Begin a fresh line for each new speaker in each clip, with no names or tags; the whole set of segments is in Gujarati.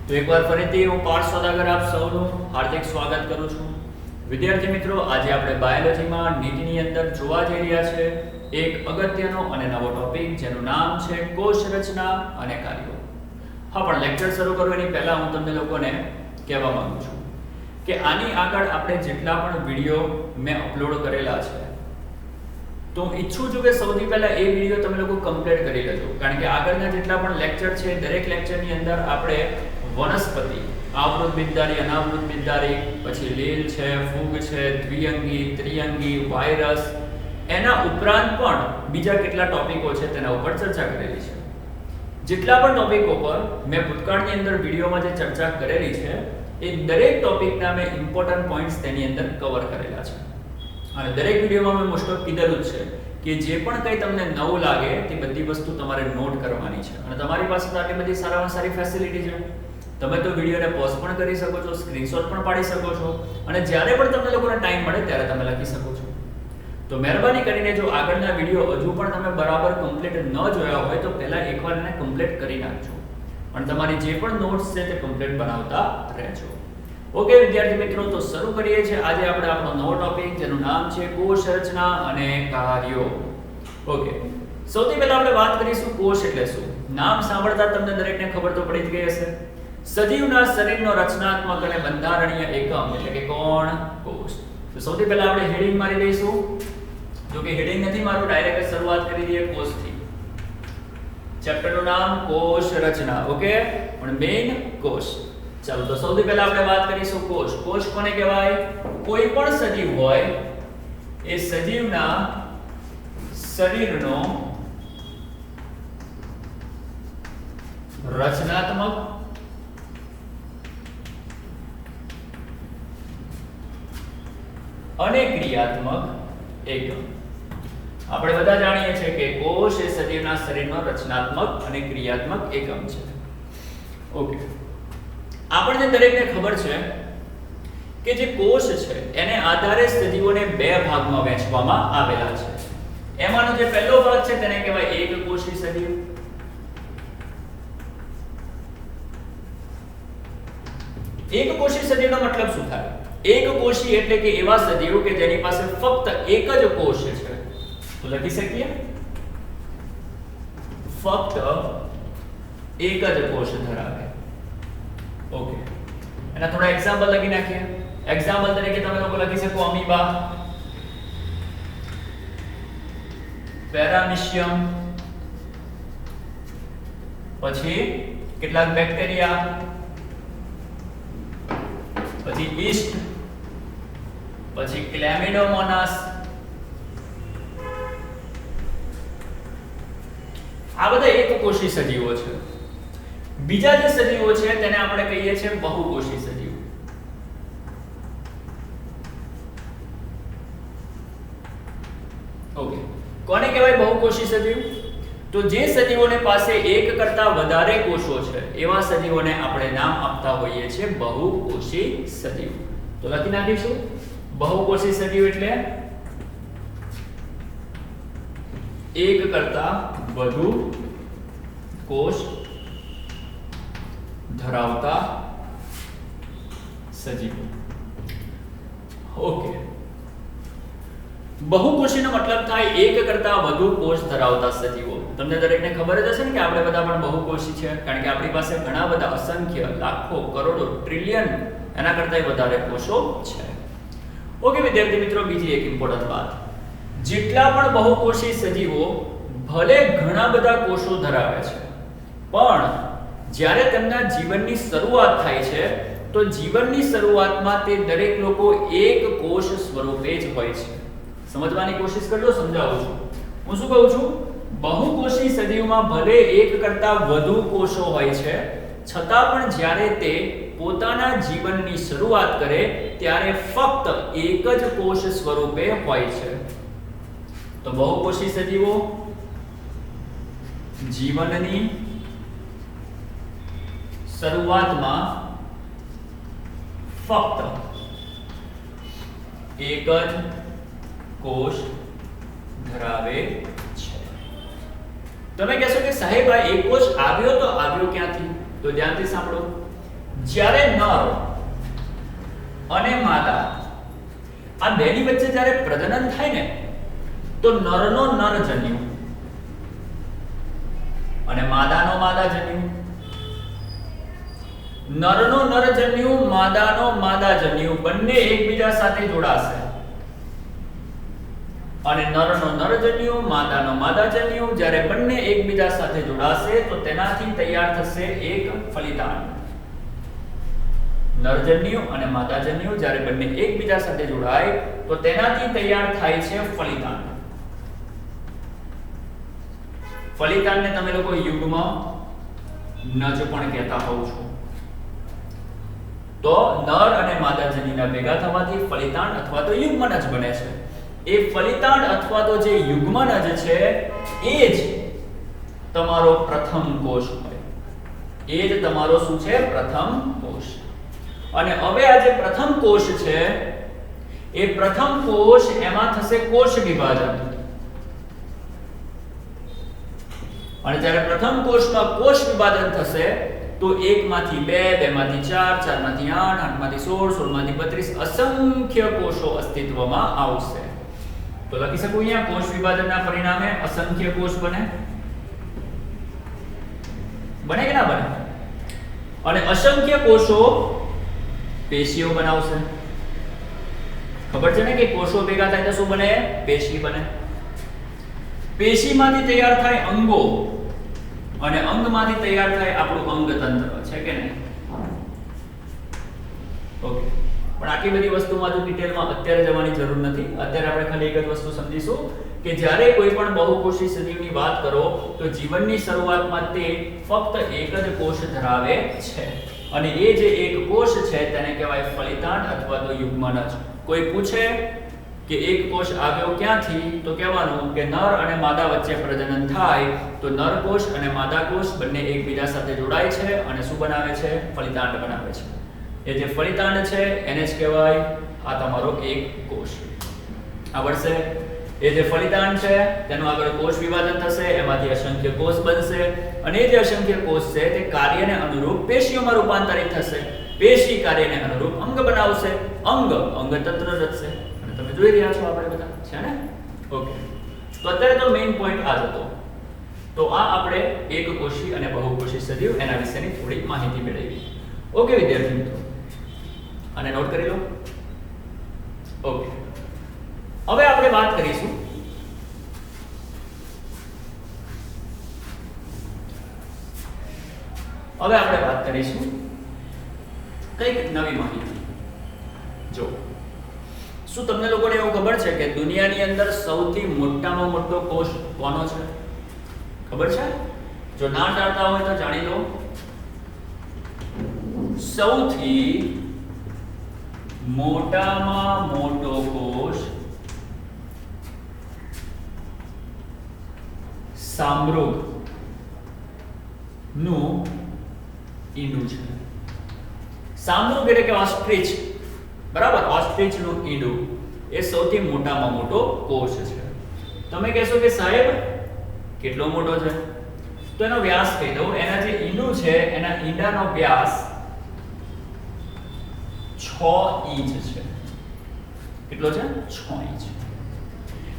તો એકવાર ફરીથી હું પાર્થ સોદાગર આપ સૌનું હાર્દિક સ્વાગત કરું છું. વિદ્યાર્થી મિત્રો, આજે આપણે બાયોલોજીમાં નીટની અંદર જોવા જઈ રહ્યા છે એક અગત્યનો અને નવો ટોપિક જેનું નામ છે કોષ રચના અને કાર્યો. હા, પણ લેક્ચર શરૂ કરવાની પહેલા હું તમને લોકોને કહેવા માંગુ છું કે આની આગળ આપણે જેટલા પણ વિડીયો મેં અપલોડ કરેલા છે તો હું ઈચ્છું છું કે સૌથી પહેલા એ વિડીયો તમે લોકો કમ્પ્લીટ કરી લેજો, કારણ કે આગળના જેટલા પણ લેક્ચર છે દરેક લેક્ચરની અંદર આપણે વનસ્પતિ, આવૃત બિનધારી, અનાવૃત બિનધારી, પછી લીલ છે, ફૂગ છે, દ્વિઅંગી, ત્રિઅંગી, વાયરસ, એના ઉપરાંત પણ બીજા કેટલા ટોપિકો છે તેના ઉપર ચર્ચા કરેલી છે. જેટલા પણ ટોપિકો પર મેં ભૂતકાળની અંદર વિડીયોમાં જે ચર્ચા કરેલી છે એ દરેક ટોપિકના મેં ઇમ્પોર્ટન્ટ પોઈન્ટ્સ તેની અંદર કવર કરેલા છે. અને દરેક વિડીયોમાં મેં મોસ્ટ ઓફ કીધેલું જ છે કે જે પણ કંઈ તમને નવું લાગે તે બધી વસ્તુ તમારે નોટ કરવાની છે. અને તમારી પાસે તો આટલી બધી સારામાં સારી ફેસિલિટી છે, તમે તો વિડીયોને પોઝ પણ કરી શકો છો, સ્ક્રીનશોટ પણ પાડી શકો છો, અને જ્યારે પણ તમને લોકોને ટાઈમ મળે ત્યારે તમે લખી શકો છો. તો મહેરબાની કરીને જો આગળના વિડીયો હજુ પણ તમે બરાબર કમ્પ્લીટ ન જોયા હોય તો પહેલા એકવાર એને કમ્પ્લીટ કરી નાખજો, અને તમારી જે પણ નોટ્સ છે તે કમ્પ્લીટ બનાવતા રહેજો. ઓકે વિદ્યાર્થી મિત્રો, તો શરૂ કરીએ છીએ આજે આપણે આપણો નવો ટોપિક જેનું નામ છે કોષ રચના અને કાર્યો. ઓકે, સૌથી પહેલા આપણે વાત કરીશું કોષ એટલે શું. નામ સાંભળતા તમને દરેકને ખબર તો પડી જ ગઈ હશે. સજીવના શરીરનો રચનાત્મક અને બંધારણીય એકમ એટલે કે કોણ? કોષ. તો સૌથી પહેલા આપણે હેડિંગ મારી દઈશું. જો કે હેડિંગ નથી મારું, ડાયરેક્ટ શરૂઆત કરી દઈએ કોષથી. ચેપ્ટરનું નામ કોષ રચના. ઓકે, પણ મેઇન કોષ. ચાલો, તો સૌથી પહેલા આપણે વાત કરીશું કોષ. કોષ કોને કહેવાય? કોઈ પણ સજીવ હોય એ સજીવના શરીરનો રચનાત્મક અને ક્રિયાત્મક એકમ. આપણે બધા જાણીએ છીએ કે કોષ એ સજીવના શરીરનો રચનાત્મક અને ક્રિયાત્મક એકમ છે. ઓકે, આપણને દરેકને ખબર છે કે જે કોષ છે એને આધારે સજીવોને બે ભાગમાં વહેંચવામાં આવેલા છે. એમાંનો જે પહેલો ભાગ છે તેને કહેવાય એકકોષી સજીવ. એકકોષી સજીવનો મતલબ શું થાય? એકકોષી એટલે કે એવા સજીવ કે જેની પાસે ફક્ત એક જ કોષ છે. તો લખી શકીએ ફક્ત એક જ કોષ ધરાવે. ઓકે, એના થોડા એક્ઝામ્પલ લખી નાખીએ. એક્ઝામ્પલ તરીકે તમે લોકો લખી શકો અમીબા, પેરામીશિયમ, પછી કેટલાક બેક્ટેરિયા, પછી યીસ્ટ, પછી ક્લેમિડોમોનાસ. આ બધા એકકોષી સજીવો છે. બીજા જે સજીવો છે તેને આપણે કહીએ છીએ બહુકોષી સજીવ. ઓકે, કોને કહેવાય બહુકોષી સજીવ? તો જે સજીવોને પાસે એક કરતા વધારે કોષો છે એવા સજીવોને આપણે નામ આપતા હોઈએ છીએ બહુકોષી સજીવ. તો લખી નાખીશું બહુકોષી સજીવ એટલે એક કરતા વધુ કોષ ધરાવતા સજીવો. ઓકે, બહુકોષીનો મતલબ થાય એક કરતા વધુ કોષ ધરાવતા સજીવો. તમને દરેકને ખબર જ હશે ને કે આપણે બધા પણ બહુકોષી છે, કારણ કે આપણી પાસે ઘણા બધા અસંખ્ય, લાખો, કરોડો, ટ્રિલિયન એના કરતાંય વધારે કોષો છે. ઓકે વિદ્યાર્થી મિત્રો, બીજી એક ઇમ્પોર્ટન્ટ વાત. જેટલા પણ બહુકોષી સજીવો ભલે ઘણા બધા કોષો ધરાવે છે, પણ જ્યારે તેમના જીવનની શરૂઆત થાય છે તો જીવનની શરૂઆતમાં તે દરેક લોકો એક કોષ સ્વરૂપે જ હોય છે. સમજવાની કોશિશ કરજો, સમજાવું છું. હું શું કહું છું? બહુકોષી સજીવમાં ભલે એક કરતા વધુ કોષો હોય છે, છતાં પણ જ્યારે તે પોતાના જીવનની શરૂઆત કરે ત્યારે ફક્ત એક જ કોષ સ્વરૂપે હોય છે. તો બહુકોષી સજીવો જીવનની શરૂઆતમાં ફક્ત એક જ કોષ ધરાવે છે. તમે કહેશો કે સાહેબ આ એક કોષ આવ્યો તો આવ્યો ક્યાંથી? તો ધ્યાનથી સાંભળો. જ્યારે નર અને માદા આ બેની વચ્ચે જ્યારે પ્રજનન થાય ને તો નરનો નરજન્યુ અને માદાનો માદાજન્યુ, નરનો નરજન્યુ માદાનો માદાજન્યુ બંને એકબીજા સાથે જોડાશે અને નરનો નરજન્યુ માદાનો માદાજન્યુ જ્યારે બંને એકબીજા સાથે જોડાશે તો તેનાથી તૈયાર થશે એક ફલિતાંડ. નરજન્યુ અને માદાજન્યુ જ્યારે બંને એકબીજા સાથે જોડાય તો તેનાથી તૈયાર થાય છે ફલિતાંડ. ફલિતાંડને તમે લોકો યુગ્મ નજ પણ કહેતા હોવ છો. તો નર અને માદાજન્યુના ભેગા થવાથી ફલિતાંડ અથવા તો યુગ્મનજ બને છે. એ ફલિતાંડ અથવા તો જે યુગ્મનજ છે એ જ તમારો પ્રથમ કોષ હોય. એ જ તમારો શું છે? પ્રથમ કોષ. અને હવે આ જે પ્રથમ કોષ છે એ પ્રથમ કોષ એમાં થશે કોષ વિભાજન. અને જ્યારે પ્રથમ કોષમાં કોષ વિભાજન થશે તો 1 માંથી 2, 2 માંથી 4, 4 માંથી 8, 8 માંથી 16, 16 માંથી 32 અસંખ્ય કોષો અસ્તિત્વમાં આવશે. તો લખી શકું અહીંયા કોષ વિભાજનના પરિણામે અસંખ્ય કોષ બને. બને કે ના બને? અને અસંખ્ય કોષો પેશીઓ બનાવશે. ખબર છે ને કે કોષો ભેગા થાય તો શું બને? પેશી બને. પેશીમાંથી તૈયાર થાય અંગો અને અંગમાંથી તૈયાર થાય આપણું અંગતંત્ર, છે કે નહીં? ઓકે. પણ આટલી બધી વસ્તુમાં જો ડિટેલમાં અત્યારે જવાની જરૂર નથી. અત્યારે આપણે ખાલી એક જ વસ્તુ સમજીશું કે જ્યારે કોઈ પણ બહુકોષી સજીવની વાત કરો તો જીવનની શરૂઆતમાં તે ફક્ત એક જ કોષ ધરાવે છે અને એ જે એક કોષ છે તેને કહેવાય ફલિતાંડ અથવા તો યુગ્મનજ. કોઈ પૂછે કે એક કોષ આવ્યો ક્યાંથી તો કહેવાનું કે નર અને માદા વચ્ચે પ્રજનન થાય તો નર કોષ અને માદા કોષ બંને એકબીજા સાથે જોડાય છે અને શું બનાવે છે? ફલિતાંડ બનાવે છે. એ જે ફલિતાંડ છે એને જ કહેવાય આ તમારો એક કોષ. આવડશે? એ જે ફલિતાંડ છે તેનું આગળ કોષ વિભાજન થશે, એમાંથી અસંખ્ય કોષ બનશે અને એ જે અસંખ્ય કોષ છે તે કાર્યને અનુરૂપ પેશીઓમાં રૂપાંતરિત થશે. પેશી કાર્યને અનુરૂપ અંગ બનાવશે, અંગ અંગતંત્ર રચશે. અને તમે જોઈ રહ્યા છો આપણે બધા, છે ને? ઓકે. તો અત્યારે તો મેઈન પોઈન્ટ આ જ હતો. તો આ આપણે એકકોષી અને બહુકોષી સજીવ એના વિશેની થોડી માહિતી મેળવી. ઓકે વિદ્યાર્થી મિત્રો, આને નોટ કરી લો. ઓકે. હવે આપણે વાત કરીશું કઈક નવી માહિતી. જો શું તમને લોકોને એવું ખબર છે કે દુનિયાની અંદર સૌથી મોટામાં મોટો કોષ કોનો છે? ખબર છે? જો ના જાણતા હોય તો જાણી લો. સૌથી મોટામાં મોટો કોષ સામ્રુગ નું ઈંડું છે. સામ્રુગ એટલે કે ઓસ્ટ્રીચ, બરાબર? ઓસ્ટ્રીચ નું ઈંડું એ સૌથી મોટામાં મોટો કોષ છે. તમે કહેશો કે સાહેબ કેટલો મોટો છે? તો એનો વ્યાસ કહી દઉં. એના જે ઈંડું છે એના ઈંડાનો વ્યાસ 6 ઇંચ છે. કેટલો છે? 6 ઇંચ.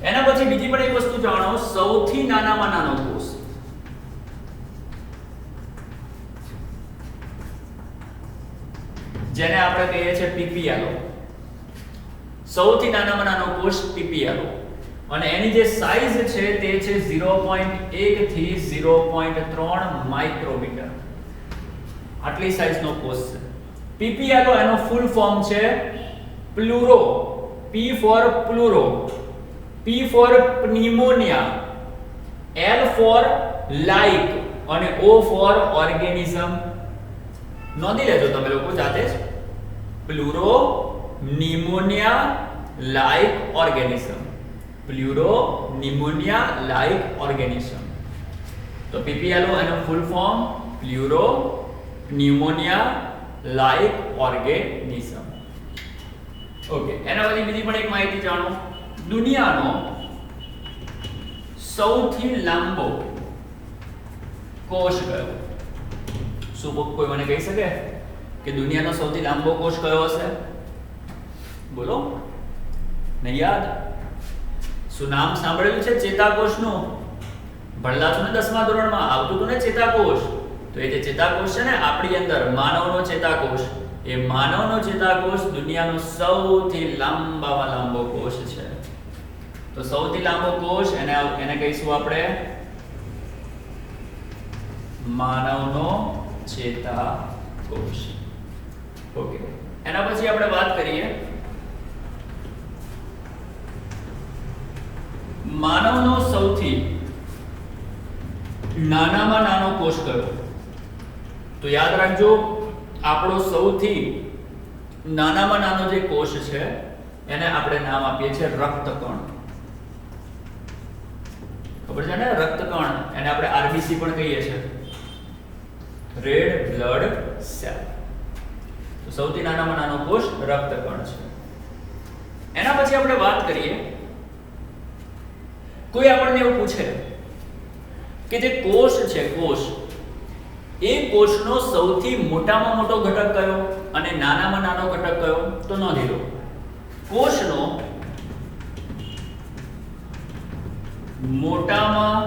એના પછી બીજી પણ એક વસ્તુ જાણો. સૌથી નાનામાં નાનો કોષ જેને આપણે કહીએ છીએ પીપીઆલો. સૌથી નાનામાં નાનો કોષ પીપીઆલો અને એની જે સાઈઝ છે તે છે 0.1 થી 0.3 માઇક્રોમીટર. આટલી સાઈઝનો કોષ છે પીપીઆલો. એનો ફૂલ ફોર્મ છે pleuro. P for pleuro, P for pneumonia, L for like અને O ફોર ઓર્ગેનિઝમ. નોંધી લેજો તમે લોકો જાતે જ. Pleuro, pneumonia, like organism. Pleuro, pneumonia, like organism. તો પીપીએલઓ એનો full form pleuro, pneumonia, like organism. Okay. એના પછી બીજી પણ એક માહિતી જાણો. દુનિયાનો સૌથી લાંબો કોષ કયો? શું કોઈ મને કહી શકે? કે દુનિયાનો સૌથી લાંબો કોષ કયો હશે? બોલો. નહીં યાદ? શું નામ સાંભળેલું છે ચેતાકોષનું? ભણલા છો ને 10મા ધોરણમાં આવતું હતું ને ચેતાકોષ. તો એ જે ચેતાકોષ છે ને આપણી અંદર માનવનો ચેતાકોષ, એ માનવનો ચેતાકોષ દુનિયાનો સૌથી લાંબામાં લાંબો કોષ છે. તો સૌથી લાંબો કોષ એને કહીશું આપણે માનવનો ચેતાકોષ. ઓકે. એના પછી આપણે વાત કરીએ માનવનો સૌથી નાનામાં નાનો કોષ કયો? તો યાદ રાખજો, આપણો સૌથી નાનામાં નાનો જે કોષ છે એને આપણે નામ આપીએ છીએ રક્તકણ. ખબર છે ને? રક્તકણ, એને આપણે આરબીસી પણ કહીએ છીએ, રેડ બ્લડ સેલ. તો સૌથી નાનામાં નાનો કોષ રક્તકણ છે. એના પછી આપણે વાત કરીએ, કોઈ આપણને એવું પૂછે કે જે કોષ છે, કોષ, એ કોષનો સૌથી મોટામાં મોટો ઘટક કયો અને નાનામાં નાનો ઘટક કયો? તો નોંધી લો, કોષનો મોટામાં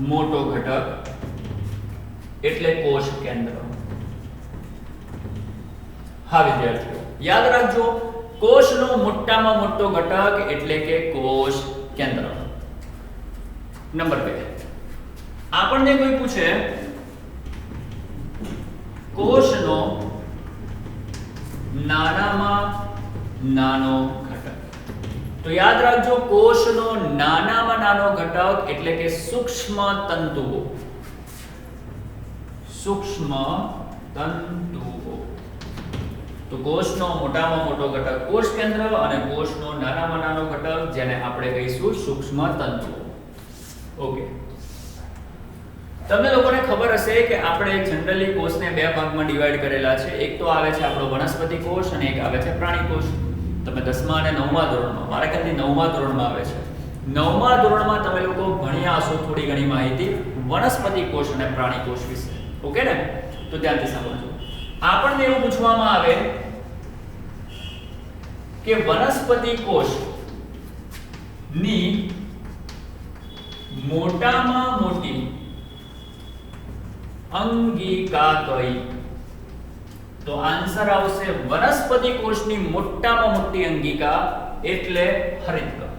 મોટો ઘટક એટલે કોષ કેન્દ્ર. હા વિદ્યાર્થીઓ, યાદ રાખજો, કોષનો મોટામાં મોટો ઘટક એટલે કે કોષ કેન્દ્ર. નંબર 2, આપણને કોઈ પૂછે કોષનો નાનામાં નાનો ઘટક, તો યાદ રાખજો, કોષનો નાનામાં નાનો ઘટક એટલે કે સૂક્ષ્મ તંતુઓ. સૂક્ષ્મ તંતુઓ. તો કોષનો મોટામાં મોટો ઘટક કોષ કેન્દ્ર અને કોષનો નાનામાં નાનો ઘટક જેને આપણે કહીશું સૂક્ષ્મ તંતુઓ. ઓકે. તમને લોકોને ખબર હશે કે આપણે જનરલી કોષને બે ભાગમાં ડિવાઈડ કરેલા છે. એક તો આવે છે આપણો વનસ્પતિ કોષ અને એક આવે છે પ્રાણી કોષ. તમે 10મા અને 9મા ધોરણમાં, મારા ખ્યાલથી 9મા ધોરણમાં આવે છે, 9મા ધોરણમાં તમે લોકો ભણ્યા હશો થોડી ઘણી માહિતી વનસ્પતિ કોષ અને પ્રાણી કોષ વિશે. ઓકે ને? તો ધ્યાનથી સાંભળજો. આપણને એવું પૂછવામાં આવે કે વનસ્પતિ કોષ ની મોટામાં મોટી અંગિકા કઈ? તો આન્સર આવશે વનસ્પતિ કોષની મોટામાં મોટી અંગિકા એટલે હરિતકણ.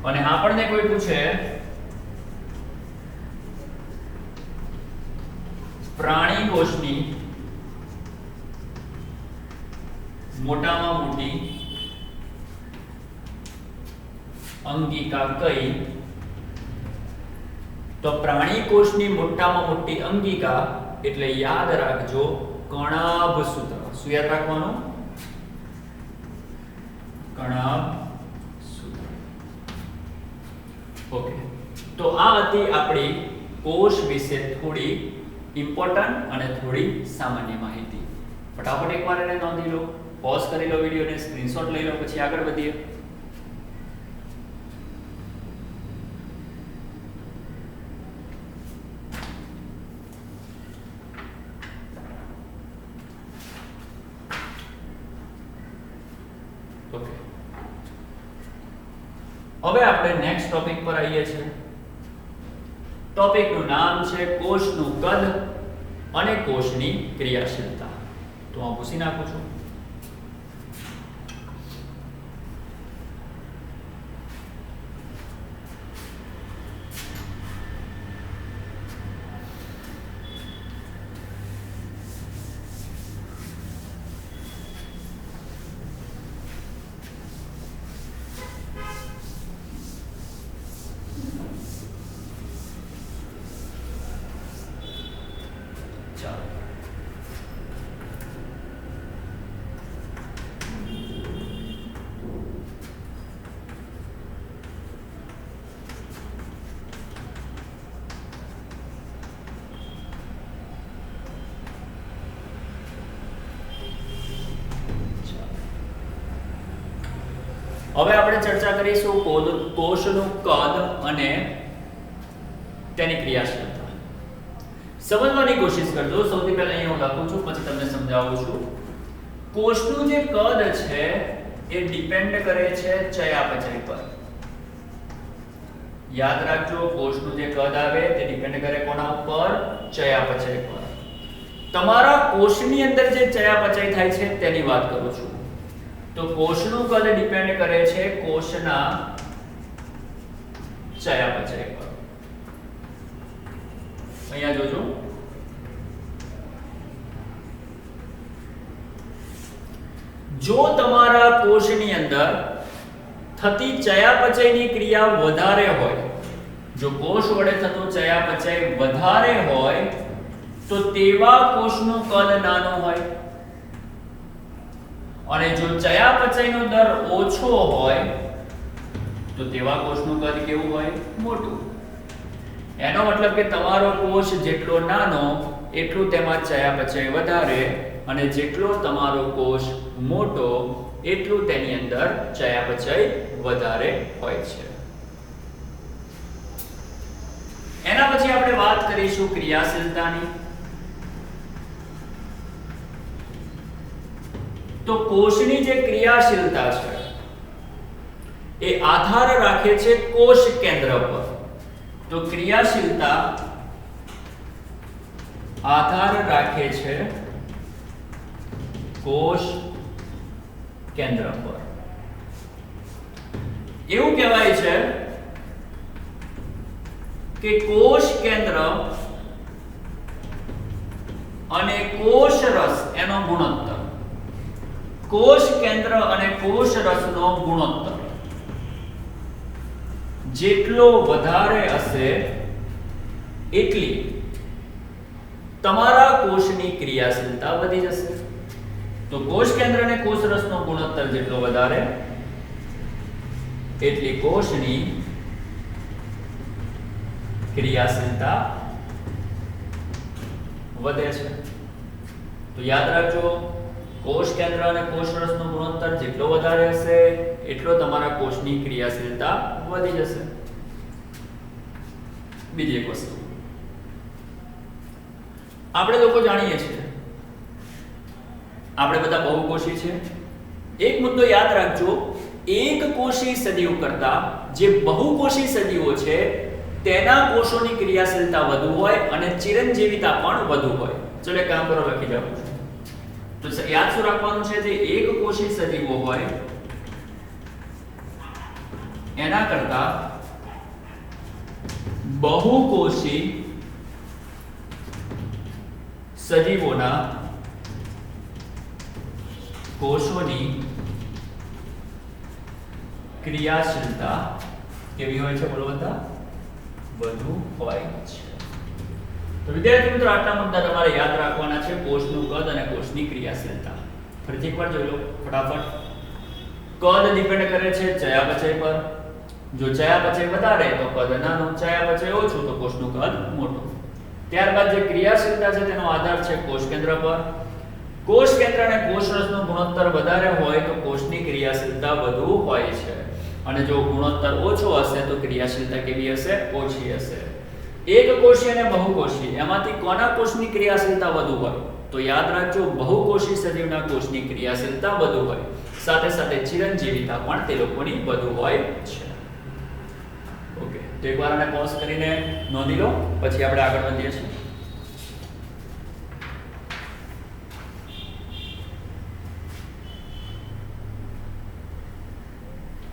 અને આપણને કોઈ પૂછે પ્રાણી કોષની મોટામાં મોટી અંગિકા કઈ? તો પ્રાણી કોષની મોટામાં મોટી અંગિકા એટલે યાદ રાખજો કણાભસૂત્ર. શું યાદ રાખવાનું? કણાભસૂત્ર. ઓકે. તો આ હતી આપણી કોષ વિશે થોડી ઇમ્પોર્ટન્ટ અને થોડી સામાન્ય માહિતી. ફટાફટ એકવાર એને નોંધી લો, પોઝ કરી લો વિડિયોને, સ્ક્રીનશોટ લઈ લો, પછી આગળ વધીએ. ઓકે. હવે આપણે નેક્સ્ટ ટોપિક પર આવીએ છીએ. ટોપિકનું નામ છે કોષનું કદ અને કોષની ક્રિયાશીલતા. તો હું પૂછી નાખું છું. હવે આપણે ચર્ચા કરીશું કોષનું કદ અને તેની ક્રિયાશીલતા સમજવાની કોશિશ કરજો. સૌથી પહેલા અહીં હું લખું છું, પછી તમને સમજાવું છું. કોષનું જે કદ છે એ ડિપેન્ડ કરે છે ચયાપચય પર. યાદ રાખજો, કોષનું જે કદ આવે તે ડિપેન્ડ કરે કોના ઉપર? ચયાપચય પર. તમારા કોષની અંદર જે ચયાપચય થાય છે તેની વાત કરું છું. તો કોષનું કદ ડિપેન્ડ કરે છે કોષના ચયાપચય પર. અહીંયા જોજો, જો તમારા કોષની અંદર થતી ચયાપચયની ક્રિયા વધારે હોય, જો કોષ વડે થતું ચયાપચય વધારે હોય તો તેવા કોષનું કદ નાનું હોય, અને જો ચયાપચયનો દર ઓછો હોય તો તેવા કોષનું કદ કેવું હોય? મોટું. એનો મતલબ કે તમારો કોષ જેટલો નાનો એટલું તેમાં ચયાપચય વધારે, અને જેટલો તમારો કોષ મોટો એટલું તેની અંદર ચયાપચય વધારે હોય છે. એના પછી આપણે વાત કરીશું ક્રિયાશીલતાની. તો કોષની જે ક્રિયાશીલતા છે એ આધાર રાખે છે કોષ કેન્દ્ર પર. તો ક્રિયાશીલતા આધાર રાખે છે કોષ કેન્દ્ર પર. એવું કહેવાય છે કે કોષ કેન્દ્ર અને કોષ રસ એનો ગુણોત્તર, કોષ કેન્દ્ર અને કોષ રસનો ગુણોત્તર જેટલો વધારે હશે એટલી તમારા કોષની ક્રિયાશીલતા વધી જશે. તો કોષ કેન્દ્ર અને કોષ રસનો ગુણોત્તર જેટલો વધારે એટલી કોષની ક્રિયાશીલતા વધે છે. તો યાદ રાખજો, કોષ કેન્દ્ર અને કોષ રસનો ગુણોત્તર જેટલો વધારે હશે એટલો તમારા કોષની ક્રિયાશીલતા વધી જશે. બીજી એક વસ્તુ આપણે લોકો જાણીએ છીએ, આપણે બધા બહુકોષી છે. એક મુદ્દો યાદ રાખજો, એક કોષી સજીવ કરતા જે બહુકોષી સજીવો છે તેના કોષોની ક્રિયાશીલતા વધુ હોય અને ચિરંજીવિતા પણ વધુ હોય. ચલો એક કામ કરો, લખી જાઓ. તો યાદ શું રાખવાનું છે? જે એક કોષી સજીવો હોય એના કરતા બહુકોષી સજીવોના કોષોની ક્રિયાશીલતા કેવી હોય છે? બોલો બધા, વધુ હોય છે. તો વિદ્યાર્થી મિત્રો, આટલા મુદ્દા તમારે યાદ રાખવાના છે, કોષનું કદ અને કોષની ક્રિયાશીલતા. ફરીથી એકવાર જોઈ લો ફટાફટ. કદ ડિપેન્ડ કરે છે ચયાપચય પર. જો ચયાપચય વધારે તો કદ નાનું, ચયાપચય ઓછું તો કોષનું કદ મોટું. ત્યારબાદ જે ક્રિયાશીલતા છે તેનો આધાર છે કોષ કેન્દ્ર પર. કોષ કેન્દ્ર અને કોષ રસનો ગુણોત્તર વધારે હોય તો કોષની ક્રિયાશીલતા વધુ હોય છે, અને જો ગુણોત્તર ઓછો હશે તો ક્રિયાશીલતા કેવી હશે? ઓછી હશે. એક કોષી અને બહુકોષી એમાંથી કોના કોષની ક્રિયાશીલતા વધુ હોય? તો યાદ રાખજો, બહુકોષી સજીવના કોષની ક્રિયાશીલતા વધુ હોય, સાથે સાથે ચિરંજીવિતા પણ તે લોકોની વધુ હોય છે. ઓકે, તો એકવાર આને પોઝ કરીને નોંધી લો, પછી આપણે આગળ વધીએ છીએ.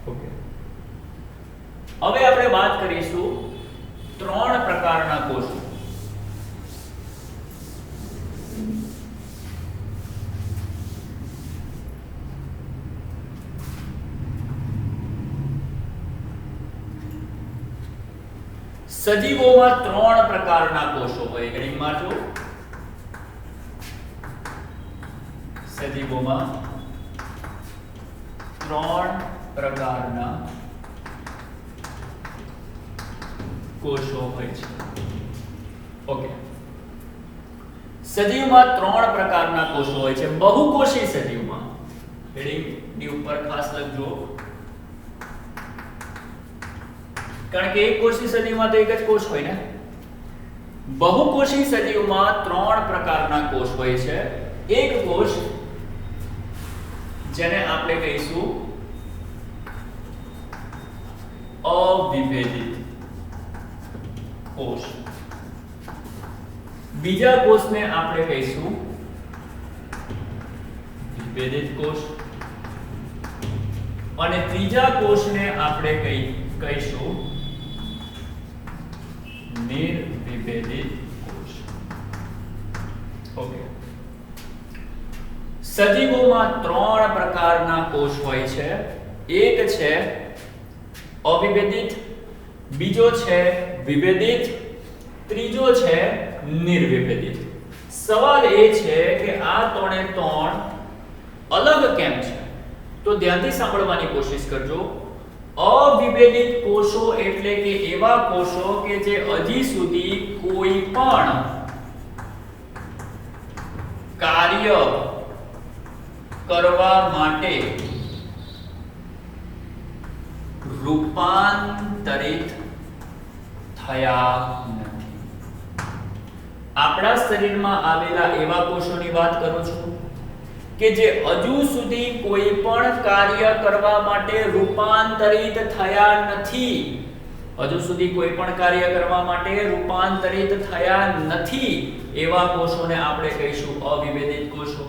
ઓકે, હવે આપણે વાત કરીશું 3 પ્રકારના કોષો. સજીવોમાં 3 પ્રકારના કોષો હોય. હેડિંગ મારજો. સજીવોમાં 3 પ્રકારના કોષો હોય છે. ઓકે, સજીવમાં 3 પ્રકારના કોષો હોય છે. બહુકોષી સજીવમાં, હેડિંગ ની ઉપર ખાસ લખજો, કારણ કે એક કોષી સજીવમાં તો એક જ કોષ હોય ને, બહુકોષી સજીવમાં 3 પ્રકારના કોષ હોય છે. એક કોષ જેને આપણે કહીશું અવિભેદિત કોષ, બીજા કોષને આપણે કહીશું વિભેદિત કોષ અને ત્રીજા કોષને આપણે કહીશું નિર્વિભેદિત કોષ. ઓકે. સજીવોમાં 3 પ્રકારના કોષ હોય છે. એક છે અવિભેદિત, બીજો છે વિભેદિત, ત્રીજો છે નિર્વિભેદિત. સવાલ એ છે કે આ ત્રણે ત્રણ અલગ કેમ છે? તો ધ્યાનથી સાંભળવાની કોશિશ કરજો. અવિભેદિત કોષો એટલે કે એવા કોષો કે જે હજી સુધી કોઈ પણ કાર્ય કરવા માટે રૂપાંતરિત થયા નથી. આપણા શરીરમાં આવેલા એવા કોષોની વાત કરું છું કે જે હજુ સુધી કોઈ પણ કાર્ય કરવા માટે રૂપાંતરિત થયા નથી. હજુ સુધી કોઈ પણ કાર્ય કરવા માટે રૂપાંતરિત થયા નથી એવા કોષોને આપણે કહીશું અવિભેદિત કોષો.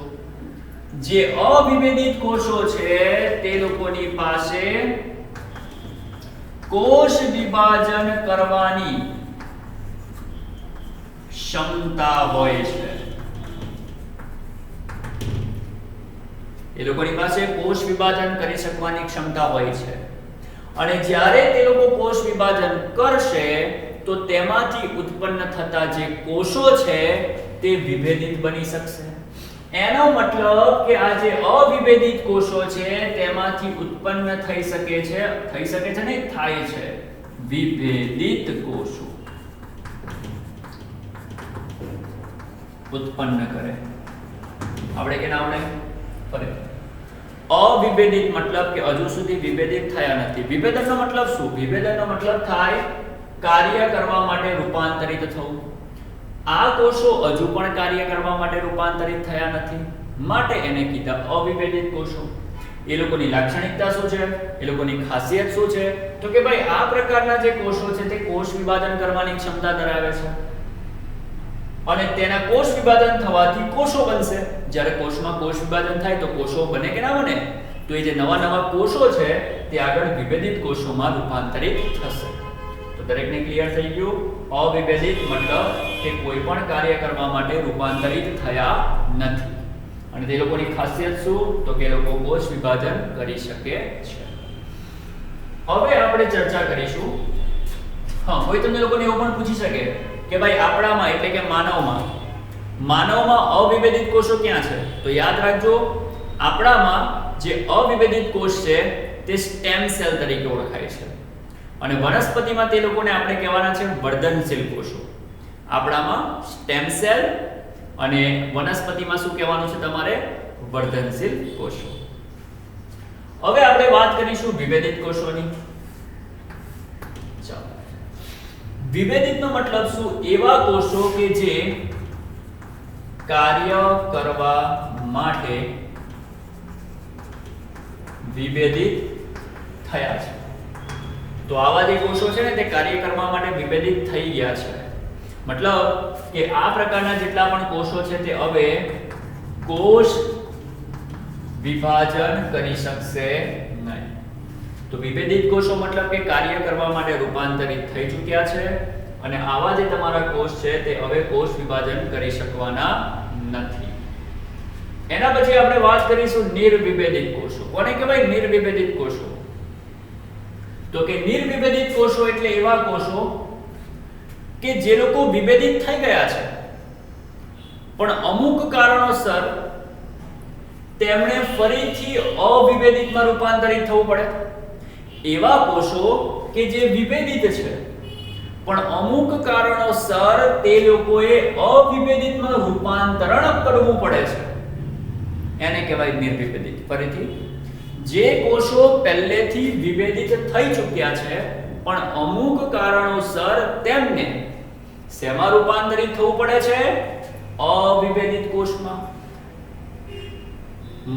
જે અવિભેદિત કોષો છે તે લોકોની પાસે કોષ વિભાજન કરવાની ક્ષમતા હોય છે. એ લોકોની પાસે કોષ વિભાજન કરી શકવાની ક્ષમતા હોય છે અને જ્યારે તે લોકો કોષ વિભાજન કરશે તો તેમાંથી ઉત્પન્ન થતા જે કોષો છે તે વિભેદિત બની શકશે. એનો મતલબ કે આ જે અવિભેદિત કોષો છે તેમાંથી ઉત્પન્ન થઈ શકે છે ને થાય છે વિભેદિત કોષો ઉત્પન્ન કરે. આપણે કેના આવડે ફરે અવિભેદિત મતલબ કે હજુ સુધી વિભેદિત થયા નથી. વિભેદનનો મતલબ શું? વિભેદનનો મતલબ થાય કાર્ય કરવા માટે રૂપાંતરિત થવું. આ કોષો હજુ પણ કાર્ય કરવા માટે રૂપાંતરિત થયા નથી માટે એને કીધા અવિભેદિત કોષો. એ લોકોની લાક્ષણિકતા શું છે? એ લોકોની ખાસિયત શું છે? તો કે ભાઈ આ પ્રકારના જે કોષો છે તે કોષ વિભાજન કરવાની ક્ષમતા ધરાવે છે અને તેના કોષ વિભાજન થવાથી કોષો બનશે. જ્યારે કોષમાં કોષ વિભાજન થાય તો કોષો બને કે ના બને? તો એ જે નવા કોષો છે તે આગળ વિભેદિત કોષોમાં રૂપાંતરિત થશે. તો દરેકને ક્લિયર થઈ ગયું? અવિભેદિત મતલબ કે કોઈ પણ કાર્ય કરવા માટે રૂપાંતરિત થયા નથી. અને તે લોકોની ખાસિયત શું? તો કે લોકો કોષ વિભાજન કરી શકે છે. હવે આપણે ચર્ચા કરીશું. કોઈ તમને લોકોને એવું પણ પૂછી શકે કે ભાઈ આપણામાં એટલે કે માનવમાં અવિભેદિત કોષો ક્યાં છે? તો યાદ રાખજો, આપણામાં જે અવિભેદિત કોષ છે તે સ્ટેમ સેલ તરીકે ઓળખાય છે અને વનસ્પતિમાં તે લોકોને આપણે કહેવાના છે વર્ધનશીલ કોષો. આપણામાં સ્ટેમ સેલ અને વનસ્પતિમાં શું કહેવાનું છે તમારે? વર્ધનશીલ કોષો. હવે આપણે વાત કરીશું વિભેદિત કોષોની. ચાલો, વિભેદિતનો મતલબ શું? એવા કોષો કે જે કાર્ય કરવા માટે વિભેદિત થયા છે. તો આવા જે કોષો છે ને તે કાર્ય કરવા માટે વિભેદિત થઈ ગયા છે. મતલબ કે આ પ્રકારના જેટલા પણ કોષો છે તે હવે કોષ વિભાજન કરી શકશે નહીં. તો વિભેદિત કોષો મતલબ કે કાર્ય કરવા માટે રૂપાંતરિત થઈ ચૂક્યા છે અને આવા જે તમારા કોષ છે તે હવે કોષ વિભાજન કરી શકવાના નથી. એના પછી આપણે વાત કરીશું નિર્વિભેદિત કોષો. કોને કહેવાય નિર્વિભેદિત કોષો? તો કે નિર્વિભેદિત કોષો એટલે એવા કોષો કે જે લોકો વિભેદિત થઈ ગયા છે પણ અમુક કારણોસર તેમણે ફરીથી અવિભેદિતમાં રૂપાંતરિત થવું પડે. એવા કોષો કે જે વિભેદિત છે પણ અમુક કારણોસર તે લોકોએ અવિભેદિતમાં રૂપાંતરણ કરવું પડે છે, એને કહેવાય નિર્વિભેદિત. ફરીથી, જે કોષો પહેલેથી વિભેદિત થઈ ચૂક્યા છે પણ અમુક કારણોસર તેમને શેમાં રૂપાંતરિત થવું પડે છે? અવિભેદિત કોષમાં.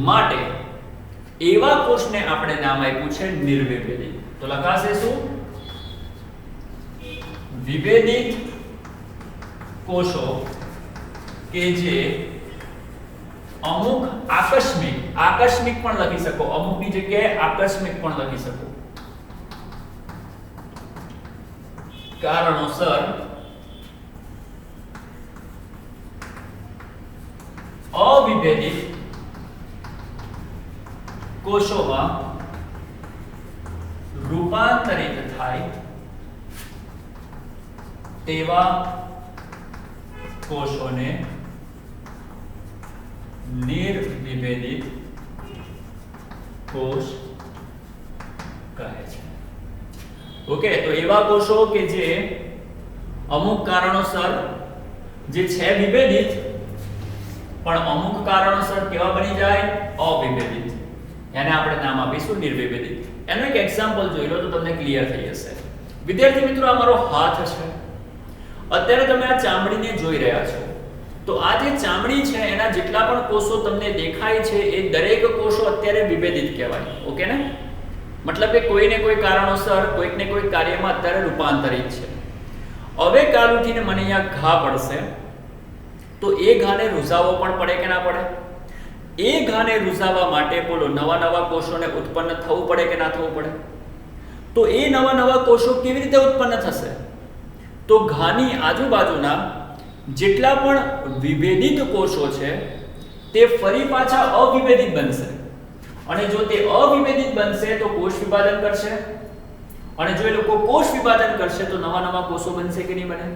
માટે એવા કોષને આપણે નામ આપ્યું છે નિર્વિભેદિત. તો લખાશે શું? વિભેદિત કોષો કે જે અમુક આકસ્મિક પણ લખી શકો, અમુકની જગ્યાએ આકસ્મિક પણ લખી શકો, કારણોસર અવિભેદિત કોષોમાં રૂપાંતરિત થાય તેવા કોષોને નિર્વિભેદિત કોષ કહે છે. ઓકે, તો એવા કોષો કે જે અમુક કારણોસર જે છે વિભેદિત પણ અમુક કારણોસર કેવા બની જાય? અવિભેદિત. એને આપણે નામ આપીશું નિર્વિભેદિત. એનું એક એક્ઝામ્પલ જોઈ લો તો તમને ક્લિયર થઈ જશે. વિદ્યાર્થી મિત્રો, આ મારો હાથ છે. અત્યારે તમે આ ચામડીને જોઈ રહ્યા છો. તો આ જે ચામડી છે એના જેટલા પણ કોષો તમને દેખાય છે એ દરેક કોષો અત્યારે વિભેદિત કહેવાય. ઓકે ને? મતલબ કે કોઈને કોઈ કારણોસર કોઈકને કોઈ કાર્યમાં અત્યારે રૂપાંતરિત છે. હવે કાલ ઉઠીને મને અહીંયા ઘા પડશે તો એ ઘાને રૂઝાવવો પણ પડે કે ના પડે? એ ઘાને રૂઝાવવા માટે બોલો નવા કોષોને ઉત્પન્ન થવું પડે કે ના થવું પડે? તો એ નવા કોષો કેવી રીતે ઉત્પન્ન થશે? તો ઘાની આજુબાજુના જેટલા પણ વિભેદિત કોષો છે તે ફરી પાછા અવિભેદિત બનશે. અને જો તે અવિભેદિત બનશે તો કોષ વિભાજન કરશે. અને જો એ લોકો કોષ વિભાજન કરશે તો નવા કોષો બનશે કે નહીં બને?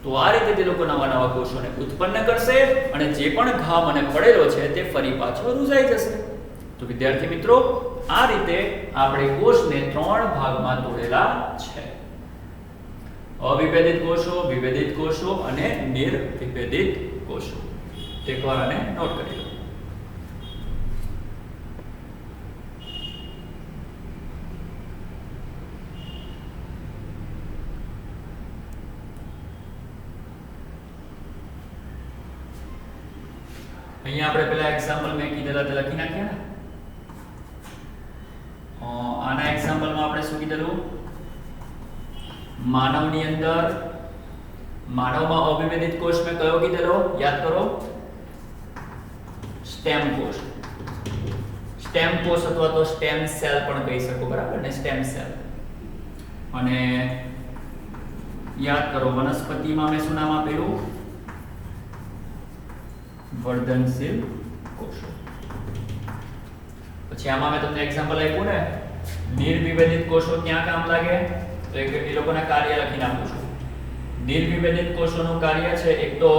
તો આ રીતે તે લોકો નવા કોષોને ઉત્પન્ન કરશે અને જે પણ ઘા મને પડેલો છે તે ફરી પાછો રૂઝાઈ જશે. તો વિદ્યાર્થી મિત્રો, આ રીતે આપણે કોષને 3 ભાગમાં તોડેલા છે: અવિભેદિત કોષો, વિભેદિત કોષો અને નિર્વિભેદિત કોષો. તે એકવાર આને નોટ કરી લો. અહીંયા આપણે પેલા એક્ઝામ્પલ મેં કીધેલા તે લખી નાખ્યા ને. આના એક્ઝામ્પલમાં આપણે શું કીધેલું? માનવની અંદર માનવમાં અવિભેદિત કોષ મેં કયો કીધેલો? યાદ કરો, સ્ટેમ કોષ. સ્ટેમ કોષ અથવા તો સ્ટેમ સેલ પણ કહી શકો, બરાબર ને? Stem cell. અને યાદ કરો, વનસ્પતિમાં મેં શું નામ આપેલું? વર્ધનશીલ કોષો. પછી આમાં મેં તમને એક્ઝામ્પલ આપ્યું ને, નિર્વિભેદિત કોષો ક્યાં કામ લાગે? તો એ લોકોના કાર્ય લખીને આપું છું. નિર્વિભેદિત કોષોનું કાર્ય છે એક તો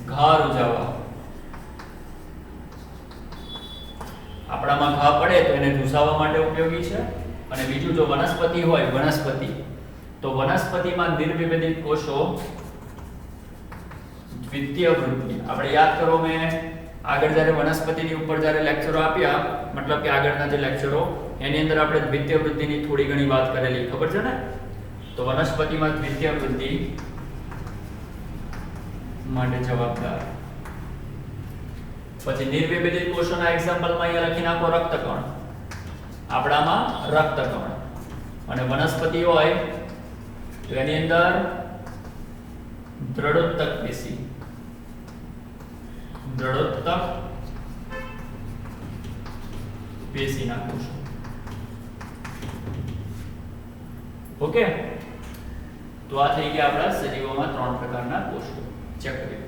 ઘા રૂઝાવવા. આપણામાં ઘા પડે તો એને રૂઝાવવા માટે ઉપયોગી છે. અને બીજું જો વનસ્પતિ હોય, વનસ્પતિ, તો વનસ્પતિમાં નિર્વિભેદિત કોષો દ્વિતીય વૃદ્ધિ. આપણે યાદ કરો, મેં આગળ જ્યારે વનસ્પતિની ઉપર જ્યારે લેક્ચરો આપ્યા, મતલબ કે આગળના જે લેક્ચરો, એની અંદર આપણે દ્વિતીય વૃદ્ધિની થોડી ઘણી વાત કરેલી, ખબર છે ને? તો વનસ્પતિમાં દ્વિતીય વૃદ્ધિ માટે જવાબદાર. પછી નિર્વિભેદિત કોષોના એક્ઝામ્પલમાં અહીંયા લખી નાખો રક્તકણ. આપણામાં રક્તકણ. અને વનસ્પતિ હોય તો એની અંદર દ્રઢોત્તક પેશી. દ્રઢોત્તક પેશીના કોષો. ઓકે, તો આ થઈ ગયા આપણા સજીવોમાં 3 પ્રકારના કોષો. ચેક કરીએ.